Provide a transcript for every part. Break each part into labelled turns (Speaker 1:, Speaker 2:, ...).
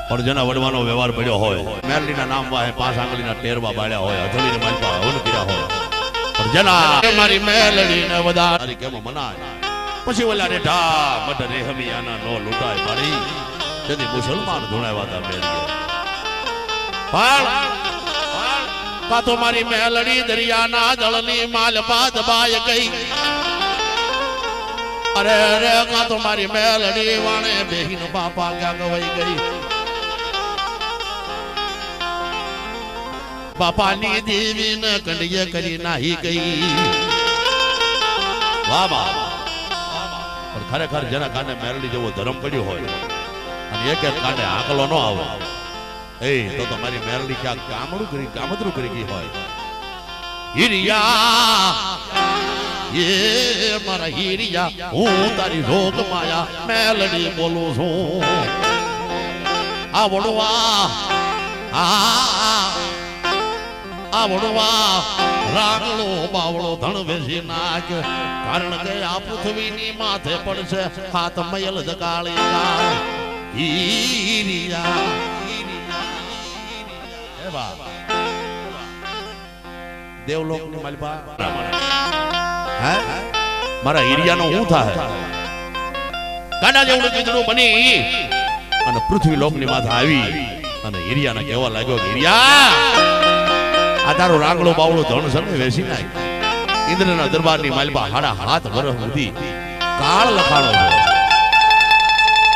Speaker 1: પણ જેના વડવાનો વ્યવહાર પડ્યો હોય, મેરડીના નામ વાહે 5 આંગળીના ટેરવા બાળ્યા હોય, હથેળીને માલપા હવન કર્યા હોય, પણ જેના મારી મેલડીને વધારી કેમ મનાય, પછી ઓલા રે ઢા મઢ રે હમિયાના નો લૂંટાય મારી, તેથી મુસલમાન ધૂણાવ્યા હતા મેરડીએ. કા તો મારી મેલડી દરિયાના જળની માલપા દબાય ગઈ, અરે રે કા તો મારી મેલડી વાણે બેહીન બાપા ક્યાં ગવાઈ ગઈ. બાપાની દેવીને કંડિય કરી નાહી ગઈ. વાહ બા. પણ ખરેખર જેના કારણે મેરડી જેવો ધર્મ પડ્યો હોય અને એક એક કાંડે આંકલો ન આવે, એ તો તમારી મેરડી ક્યાંક કામતરું કરી ગઈ હોય. હિરિયા એ મારા હિરિયા, હું તારી રોગ માયા મેલડી બોલું છું. આ વડવા આવડવા રાગલો બાવળો ધણ વેસી નાખ, કારણ કે આ પૃથ્વીની માથે પડશે હાથ મયલ ધકાળી જા. હીરિયા હે બા દેવલોકની માલપા હે મારા હીરિયાનો હું થાય, ગાડા જેવડું કીધું બની અને પૃથ્વી લોકની માથે આવી અને હીરિયાને કહેવા લાગ્યો, હીરિયા આ તારો રાંગડો બાવળો ધણ છે ને વેસી નાખ. ઇન્દ્રના દરબારની માલપા 7.5 વર્ષ સુધી કાળ લખાણો છે.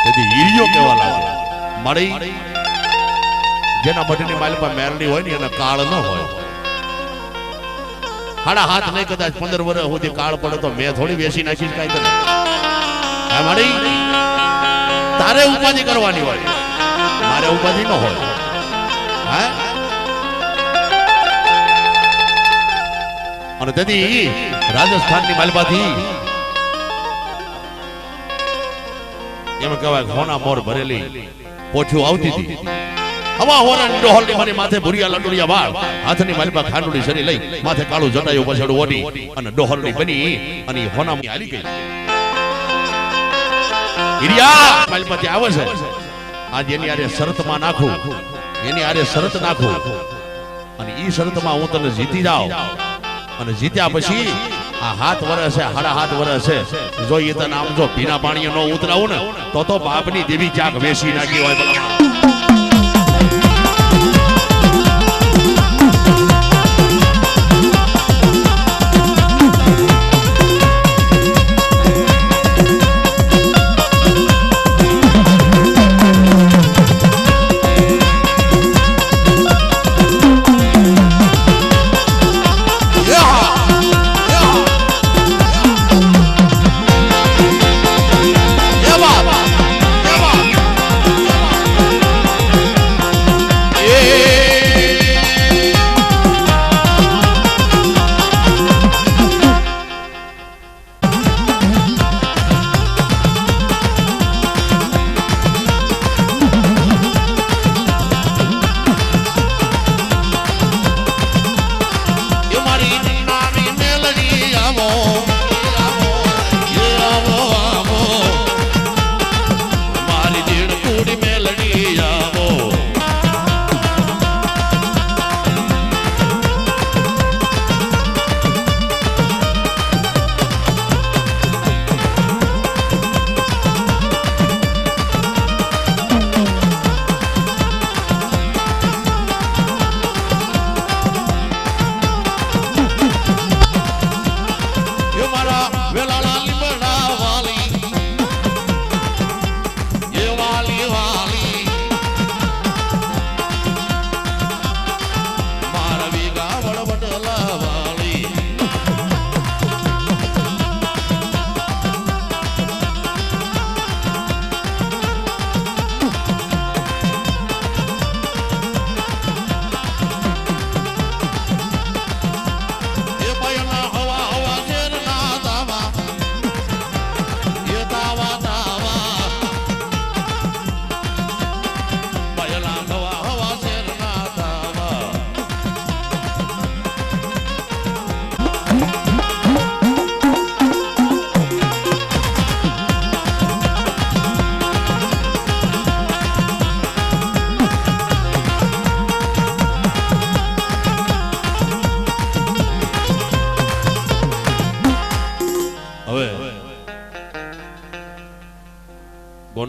Speaker 1: તેથી હીરિયો કહેવા લાગે મળી, જેના મઢની માલપા મેરડી હોય ને એને કાળ ન હોય. 7.5 નહીં કદાચ 15 વર્ષ સુધી કાળ પડે તો મેં થોડી વેસી નાખી કઈ કરે. હે મળી, તારે ઉપાધિ કરવાની હોય, મારે ઉપાધિ ન હોય. હે અને તેથી રાજસ્થાનની માલપાથી એમ કહેવાય હોના મોર ભરેલી પોછું આવતી હતી. હવા હોનાની ડોહલની મારી માથે ભૂરિયા લંડુડિયા વાળ, હાથની માલપા ખાંડુડી શરી લઈ માથે કાળું જટાયું પછાડું ઓઢી અને ડોહલની બની અને હોનામાં હાલી ગઈ. હિરિયા માલપાથી આવે છે, આજ એની આરે શરતમાં નાખું, એની આરે શરત નાખું અને ઈ શરતમાં હું તને જીતી જાઉં અને જીત્યા પછી આ 7 વર્ષ છે 7.5 વર્ષ છે જો એ તને આમ જો ભીના પાણીએ નો ઉતરાવું ને તો બાપની દેવી ચાક વેસી નાખી હોય.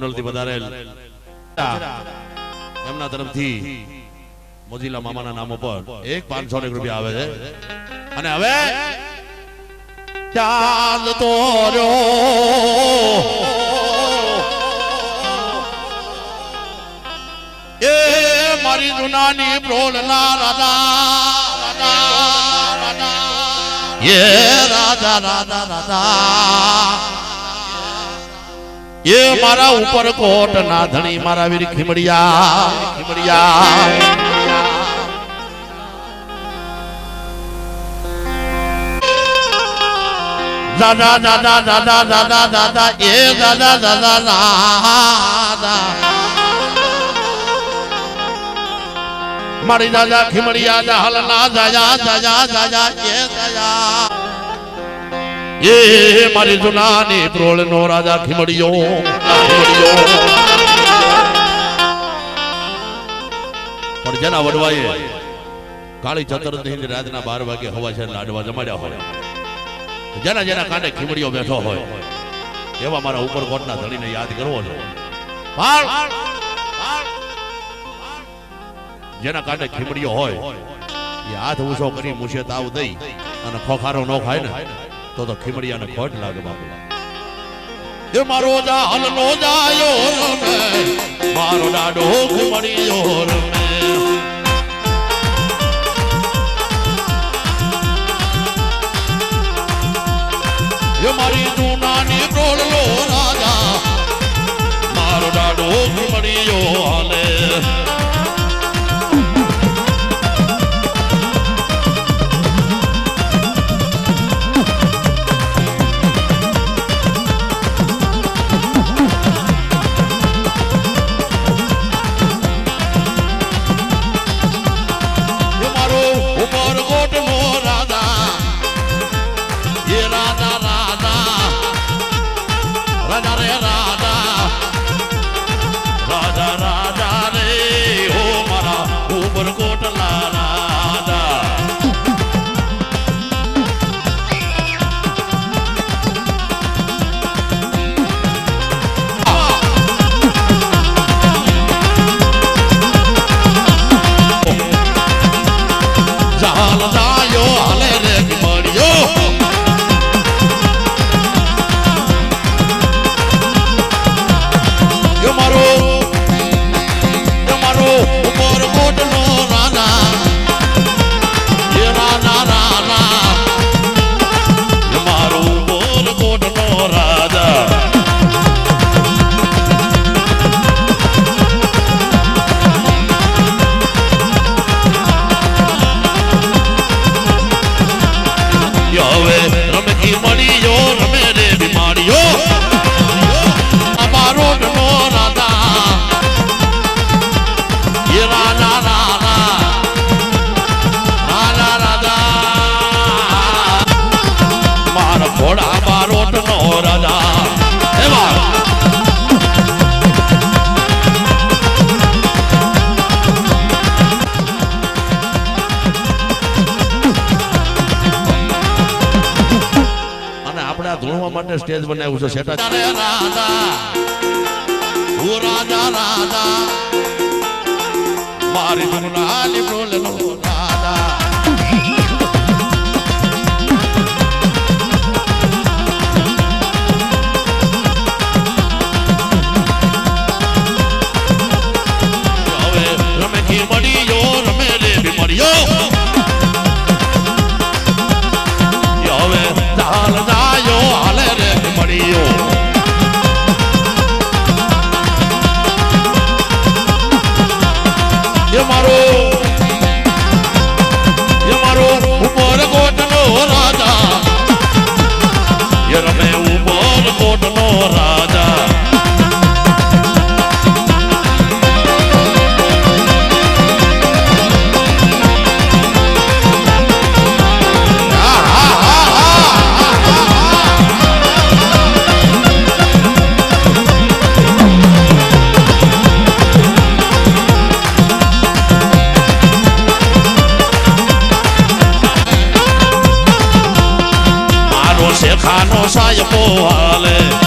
Speaker 1: ગોંડલ થી વધારેલ એમના તરફથી મોજીલા મામાના નામ ઉપર 500 રૂપિયા આવે છે અને હવે ચાંદ તો એ મારી જુનાની પ્રોલના રાધા એ રાધા રાધા રાધા એ મારા ઉપર કોટ ના ધણી મારા વીર ખીમડિયા દાદા દાદા દાદા દાદા દાદા એ દાદા દાદા દાદા મારી દાદા ખીમડિયા જાહલ ના દાદા દાદા દાદા એ દાદા એ મારી જુનાની પ્રોળ નો રાજા ખીમડિયો પણ જેના વડવાએ કાળી ચતુર્દશી રાતના 12 વાગે હવા છે લાડવા જમાડ્યા હોય જેના જેના કાંડે ખીમડિયો બેઠો હોય એવા મારા ઉપરકોટના ધણીને યાદ કરવો છે જેના કાંડે ખીમડિયો હોય એ હાથ ઊંચો કરી મૂછે તાવ દઈ અને ખોખારો ન ખાય ને તો ખીમડિયાને ખોટ લાગે બાપુ એ મારો જા હલ નો જાયો રમે મારો ડાડો ખીમડિયો રમે એ મારી જૂનાની પ્રોળલો રાજા મારો ડાડો ખીમડિયો હાલે સ્ટેજ બનાવ્યું છે સેટા રાધા ઓ રાજા રાધા મારી જુનાની પ્રોળનો રાધા હવે રમે ખીમડિયો રમે રે બીમડિયો હવે ચાલ જાયો હાલે રે ખીમડિયો એ મારો ઉપર કોટનો રાજા એ રમે ઉપર કોટનો રાજા ખાનો સાયપો હાલે